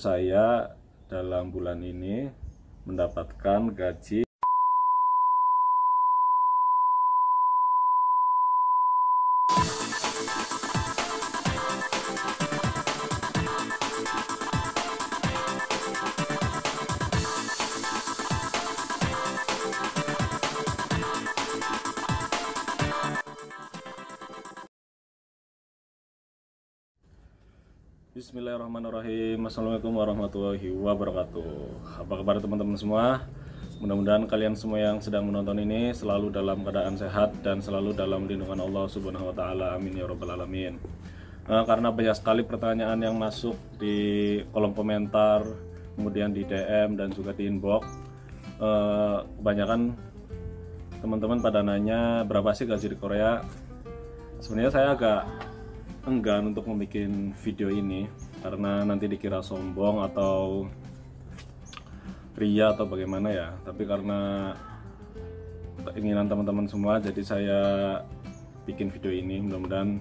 Saya dalam bulan ini mendapatkan gaji Bismillahirrahmanirrahim. Assalamualaikum warahmatullahi wabarakatuh. Apa kabar teman-teman semua? Mudah-mudahan kalian semua yang sedang menonton ini selalu dalam keadaan sehat dan selalu dalam lindungan Allah Subhanahu wa taala. Amin ya rabbal alamin. Karena banyak sekali pertanyaan yang masuk di kolom komentar, kemudian di DM dan juga di inbox. Kebanyakan teman-teman pada nanya berapa sih gaji di Korea. Sebenarnya saya agak enggan untuk membuat video ini karena nanti dikira sombong atau ria atau bagaimana ya. Tapi karena keinginan teman-teman semua, jadi saya bikin video ini. Mudah-mudahan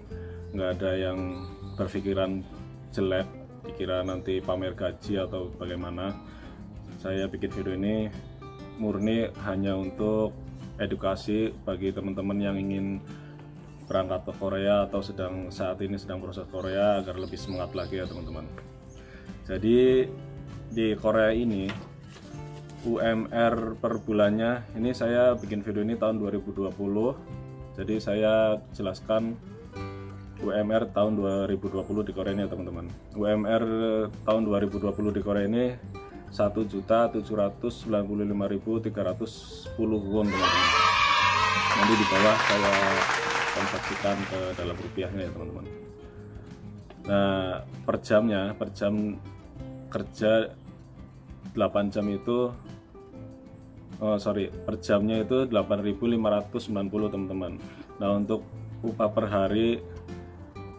nggak ada yang berpikiran jelek, dikira nanti pamer gaji atau bagaimana. Saya bikin video ini murni hanya untuk edukasi bagi teman-teman yang ingin berangkat ke Korea atau saat ini sedang proses Korea agar lebih semangat lagi ya teman-teman. Jadi di Korea ini UMR per bulannya, ini saya bikin video ini tahun 2020. Jadi saya jelaskan UMR tahun 2020 di Korea ini ya teman-teman. UMR tahun 2020 di Korea ini 1.795.310 won teman-teman. Nanti di bawah saya konversikan ke dalam rupiahnya ya teman-teman. Nah, per jam kerja 8 jam itu per jamnya itu 8.590 teman-teman. Nah, untuk upah per hari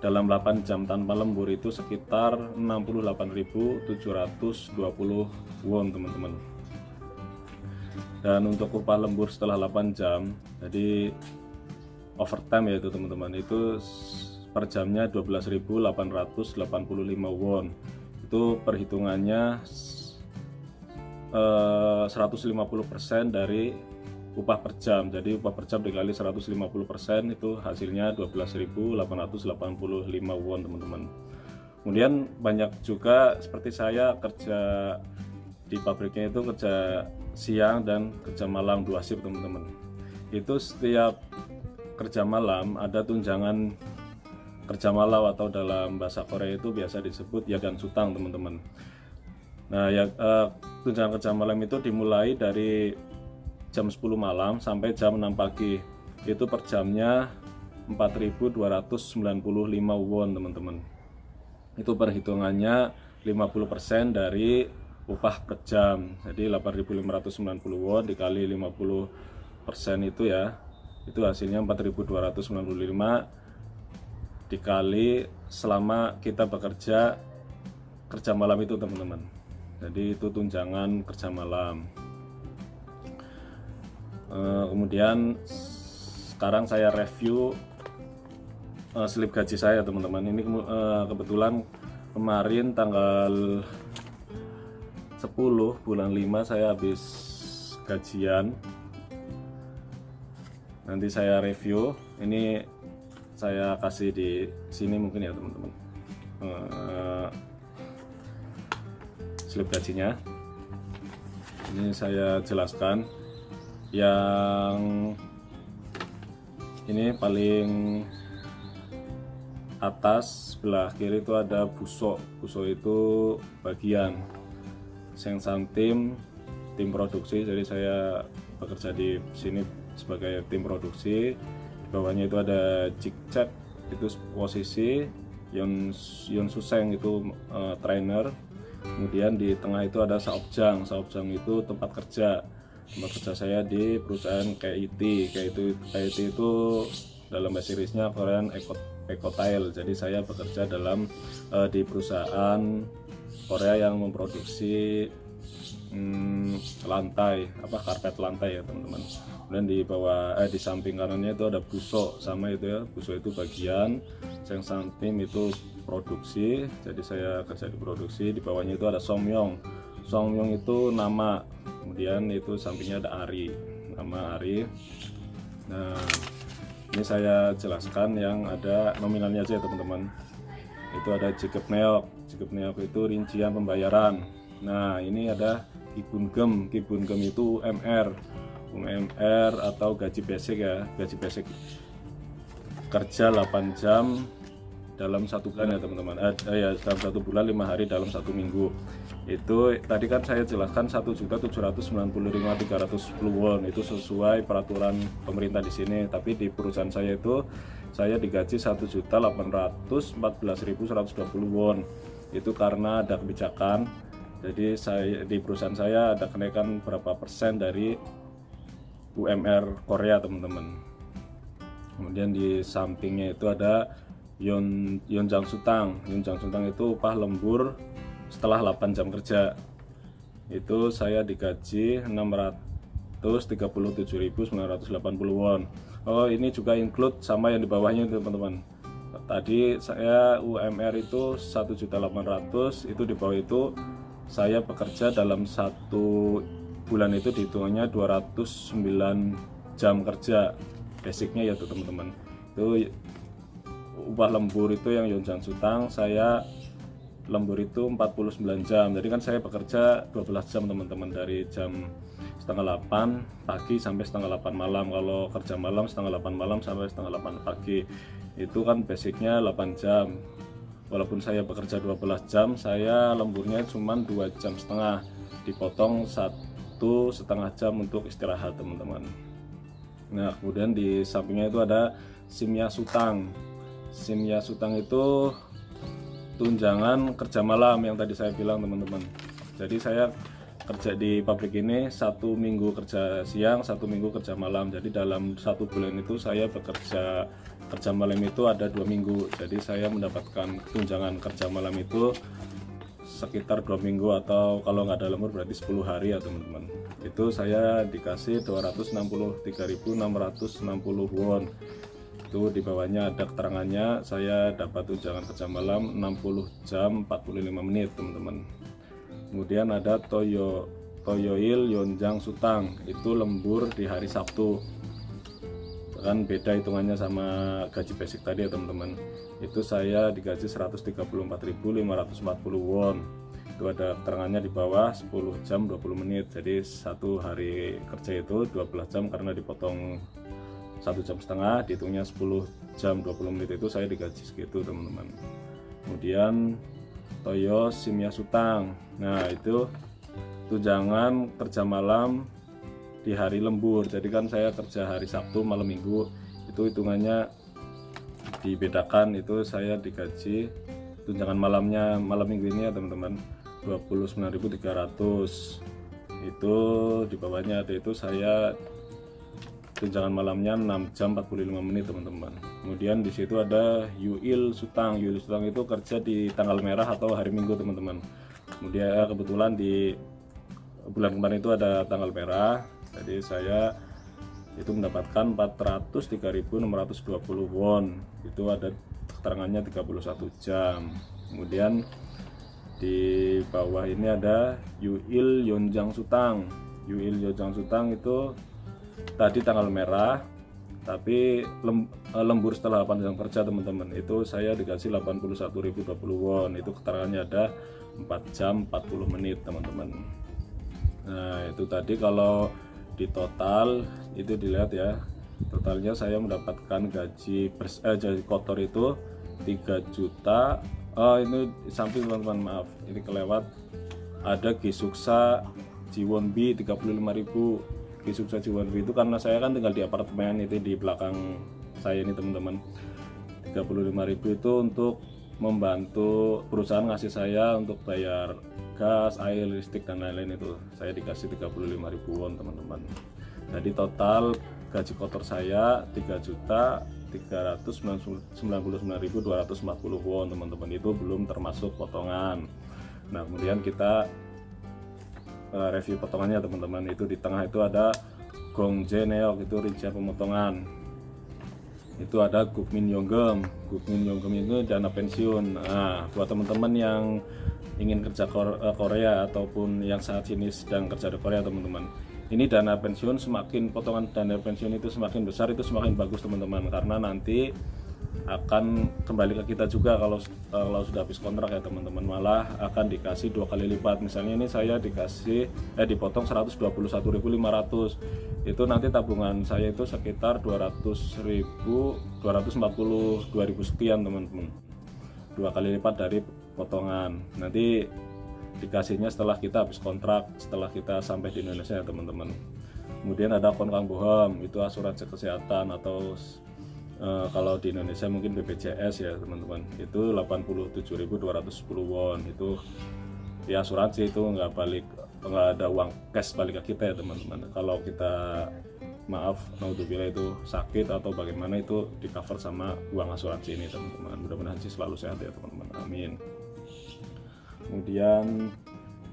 dalam 8 jam tanpa lembur itu sekitar 68.720 won teman-teman. Dan untuk upah lembur setelah 8 jam, jadi overtime ya itu teman-teman, itu per jamnya 12.885 won. Itu perhitungannya 150% dari upah per jam. Jadi upah per jam dikali 150% itu hasilnya 12.885 won teman-teman. Kemudian banyak juga seperti saya kerja di pabriknya itu kerja siang dan kerja malam 2 shift teman-teman. Itu setiap kerja malam ada tunjangan kerja malam atau dalam bahasa Korea itu biasa disebut yagan sutang teman-teman. Nah ya, tunjangan kerja malam itu dimulai dari jam 10 malam sampai jam 6 pagi. Itu per jamnya 4.295 won teman-teman. Itu perhitungannya 50% dari upah per jam. Jadi 8.590 won dikali 50% itu ya, itu hasilnya 4.295 dikali selama kita bekerja kerja malam itu teman-teman. Jadi itu tunjangan kerja malam. Kemudian sekarang saya review slip gaji saya teman-teman. Ini kebetulan kemarin tanggal 10 bulan 5 saya habis gajian. Nanti saya review, ini saya kasih di sini mungkin ya teman-teman, slip gajinya. Ini saya jelaskan. Yang ini paling atas sebelah kiri itu ada busok. Busok itu bagian Sengsan tim produksi. Jadi saya bekerja di sini sebagai tim produksi. Di bawahnya itu ada Jikcek, itu posisi Yon Suseng itu trainer. Kemudian di tengah itu ada Saopjang. Saopjang itu tempat kerja saya di perusahaan KIT. KIT itu dalam bahasa Inggrisnya Korean Ecotail. Jadi saya bekerja di perusahaan Korea yang memproduksi karpet lantai ya teman-teman. Kemudian di bawah di samping kanannya itu ada busok sama itu ya. Busok itu bagian, Sengsan tim itu produksi, jadi saya kerja di produksi. Di bawahnya itu ada Songyong. Songyong itu nama, kemudian itu sampingnya ada Ari, nama Ari. Nah, ini saya jelaskan yang ada nominalnya aja ya teman-teman. Itu ada Jikep Neok. Jikep Neok itu rincian pembayaran. Nah, ini ada Kibungkem. Kibungkem itu UMR atau gaji basic ya, gaji basic kerja 8 jam dalam 1 bulan ya teman-teman. Ya, dalam 1 bulan 5 hari dalam 1 minggu. Itu tadi kan saya jelaskan 1.795.310 won, itu sesuai peraturan pemerintah di sini. Tapi di perusahaan saya itu saya digaji 1.814.120 won. Itu karena ada kebijakan. Jadi di perusahaan saya ada kenaikan berapa persen dari UMR Korea teman-teman. Kemudian di sampingnya itu ada Yeonjang Sutang. Yeonjang Sutang itu upah lembur setelah 8 jam kerja. Itu saya digaji 637.980 won. Oh, ini juga include sama yang di bawahnya teman-teman. Tadi saya UMR itu 1.800.000, itu di bawah itu saya bekerja dalam 1 bulan itu dihitungannya 209 jam kerja basicnya ya teman-teman. Itu upah lembur itu yang Yeonjang Sutang, saya lembur itu 49 jam. Jadi kan saya bekerja 12 jam teman-teman, dari jam setengah 8 pagi sampai setengah 8 malam. Kalau kerja malam setengah 8 malam sampai setengah 8 pagi. Itu kan basicnya 8 jam. Walaupun saya bekerja 12 jam, saya lemburnya cuma 2,5 jam, dipotong 1,5 jam untuk istirahat teman-teman. Nah, kemudian di sampingnya itu ada Simya Sutang. Simya Sutang itu tunjangan kerja malam yang tadi saya bilang teman-teman. Jadi saya kerja di pabrik ini 1 minggu kerja siang, 1 minggu kerja malam. Jadi dalam 1 bulan itu saya bekerja kerja malam itu ada 2 minggu. Jadi saya mendapatkan tunjangan kerja malam itu sekitar 2 minggu, atau kalau nggak ada lembur berarti 10 hari ya teman-teman. Itu saya dikasih 263.660 won. Itu di bawahnya ada keterangannya, saya dapat tunjangan kerja malam 60 jam 45 menit teman-teman. Kemudian ada Toyoil Yeonjang Sutang, itu lembur di hari Sabtu. Kan beda hitungannya sama gaji basic tadi ya teman-teman. Itu saya digaji 134.540 won. Itu ada keterangannya di bawah, 10 jam 20 menit. Jadi 1 hari kerja itu 12 jam karena dipotong 1,5 jam, dihitungnya 10 jam 20 menit, itu saya digaji segitu teman-teman. Kemudian Toyo Simya Sutang. Nah, itu tunjangan kerja malam di hari lembur. Jadi kan saya kerja hari Sabtu malam Minggu, itu hitungannya dibedakan. Itu saya digaji tunjangan malamnya malam Minggu ini ya teman-teman 29.300. Itu di bawahnya ada, itu saya tunjangan malamnya 6 jam 45 menit teman-teman. Kemudian di situ ada Yuil Sutang. Yuil Sutang itu kerja di tanggal merah atau hari Minggu teman-teman. Kemudian kebetulan di bulan kemarin itu ada tanggal merah, jadi saya itu mendapatkan 403.620 won. Itu ada keterangannya 31 jam. Kemudian di bawah ini ada Yuil Yeonjang Sutang. Yuil Yeonjang Sutang itu tadi tanggal merah, tapi lembur setelah 8 jam kerja teman-teman. Itu saya dikasih 81.020 won. Itu keterangannya ada 4 jam 40 menit teman-teman. Nah, itu tadi kalau di total itu dilihat ya, totalnya saya mendapatkan gaji kotor itu 3 juta. Ini samping teman-teman, maaf ini kelewat, ada Gisuksa Jiwonbi 35.000. Gisuksa Jiwonbi itu karena saya kan tinggal di apartemen itu di belakang saya ini teman-teman. 35.000 itu untuk membantu perusahaan ngasih saya untuk bayar gas, air, listrik dan lain-lain. Itu saya dikasih 35.000 won teman-teman. Jadi total gaji kotor saya 3.399.240 won teman-teman. Itu belum termasuk potongan. Nah, kemudian kita review potongannya teman-teman. Itu di tengah itu ada Gongje Neok, itu rincian pemotongan. itu ada Gukmin Yonggem. Gukmin Yonggem itu dana pensiun. Nah, buat teman-teman yang ingin kerja Korea ataupun yang saat ini sedang kerja di Korea teman-teman, ini dana pensiun, semakin potongan dana pensiun itu semakin besar itu semakin bagus teman-teman, karena nanti akan kembali ke kita juga kalau sudah habis kontrak ya teman-teman, malah akan dikasih 2 kali lipat. Misalnya ini saya dipotong 121.500, itu nanti tabungan saya itu sekitar 200.000, 242.000 sekian teman-teman, 2 kali lipat dari potongan. Nanti dikasihnya setelah kita habis kontrak, setelah kita sampai di Indonesia ya teman-teman. Kemudian ada Konkang Boham, itu asuransi kesehatan atau kalau di Indonesia mungkin BPJS ya teman-teman, itu 87.210 won. Itu ya asuransi, itu nggak ada uang cash balik ke kita ya teman-teman. Kalau kita naudzubillah itu sakit atau bagaimana, itu di cover sama uang asuransi ini teman-teman. Mudah-mudahan sih selalu sehat ya teman-teman, amin. Kemudian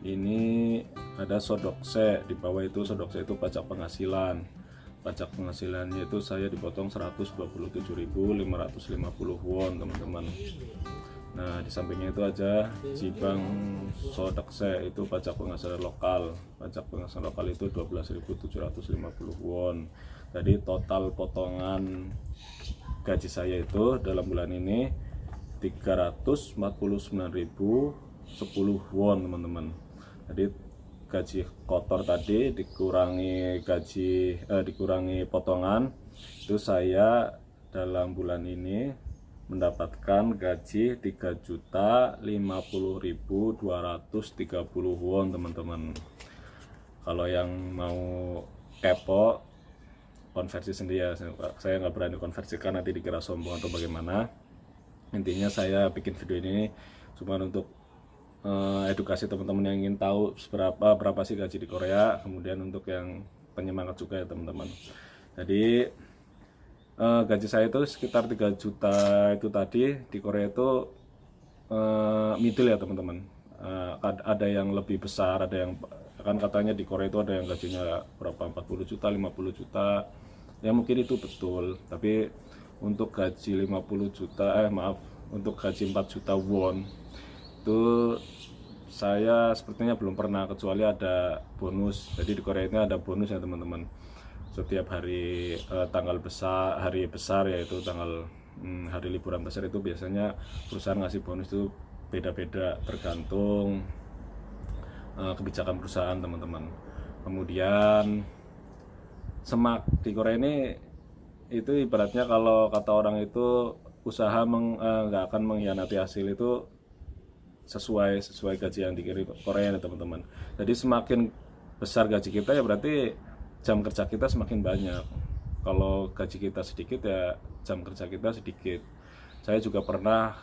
ini ada Sodokse, di bawah itu Sodokse itu pajak penghasilan. Pajak penghasilannya itu saya dipotong 127.550 won teman-teman. Nah, di sampingnya itu aja Jibang Sodokse, itu pajak penghasilan lokal. Pajak penghasilan lokal itu 12.750 won. Jadi total potongan gaji saya itu dalam bulan ini 349.010 won teman-teman. Jadi gaji kotor tadi dikurangi dikurangi potongan, itu saya dalam bulan ini mendapatkan gaji 3.050.230 won teman-teman. Kalau yang mau kepo konversi sendiri ya, saya nggak berani konversikan, nanti dikira sombong atau bagaimana. Intinya saya bikin video ini cuma untuk edukasi teman-teman yang ingin tahu berapa sih gaji di Korea, kemudian untuk yang penyemangat juga ya teman-teman. Jadi gaji saya itu sekitar 3 juta itu tadi di Korea itu middle ya teman-teman. Ada yang lebih besar, ada yang kan katanya di Korea itu ada yang gajinya berapa, 40 juta, 50 juta. Ya mungkin itu betul, tapi untuk gaji 50 juta untuk gaji 4 juta won itu saya sepertinya belum pernah, kecuali ada bonus. Jadi di Korea ini ada bonus ya teman-teman. Setiap hari hari besar, yaitu hari liburan besar, itu biasanya perusahaan ngasih bonus itu beda-beda tergantung kebijakan perusahaan teman-teman. Kemudian di Korea ini itu ibaratnya kalau kata orang itu usaha nggak akan mengkhianati hasil, itu sesuai gaji yang dikirim Korea ya teman-teman. Jadi semakin besar gaji kita ya berarti jam kerja kita semakin banyak. Kalau gaji kita sedikit ya jam kerja kita sedikit. Saya juga pernah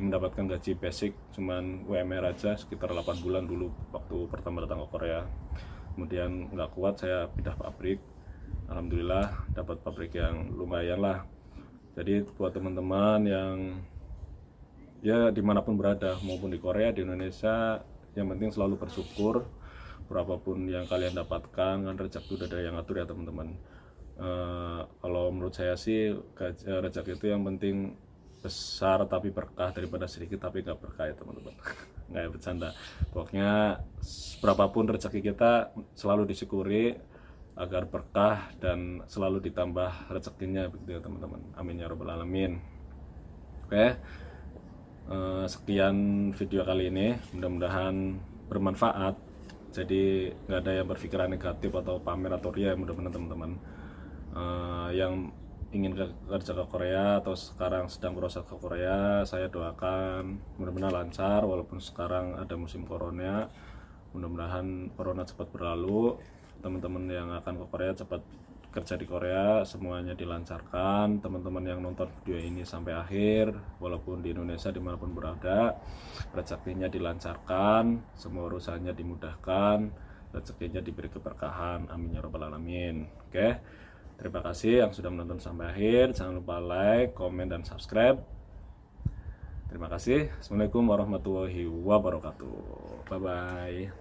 mendapatkan gaji basic cuman UMR aja sekitar 8 bulan dulu waktu pertama datang ke Korea. Kemudian nggak kuat, saya pindah pabrik. Alhamdulillah dapat pabrik yang lumayan lah. Jadi buat teman-teman yang ya dimanapun berada, maupun di Korea, di Indonesia, yang penting selalu bersyukur. Berapapun yang kalian dapatkan, kan rezeki udah ada yang ngatur ya teman-teman. Kalau menurut saya sih rezeki itu yang penting besar tapi berkah daripada sedikit tapi gak berkah ya teman-teman. Nggak ya, bercanda. Pokoknya berapapun rezeki kita selalu disyukuri agar berkah dan selalu ditambah rezekinya begitu ya teman-teman. Amin ya rabbal alamin. Oke. Sekian video kali ini, mudah-mudahan bermanfaat. Jadi nggak ada yang berpikiran negatif atau pamer atau ria, mudah-mudahan teman-teman yang ingin kerja ke Korea atau sekarang sedang proses ke Korea, saya doakan mudah-mudahan lancar. Walaupun sekarang ada musim corona, mudah-mudahan corona cepat berlalu. Teman-teman yang akan ke Korea cepat kerja di Korea, semuanya dilancarkan. Teman-teman yang nonton video ini sampai akhir, walaupun di Indonesia dimanapun berada, rezekinya dilancarkan, semua urusannya dimudahkan, rezekinya diberi keberkahan, amin ya rabbal alamin. Oke, terima kasih yang sudah menonton sampai akhir. Jangan lupa like, komen, dan subscribe. Terima kasih. Assalamualaikum warahmatullahi wabarakatuh. Bye bye.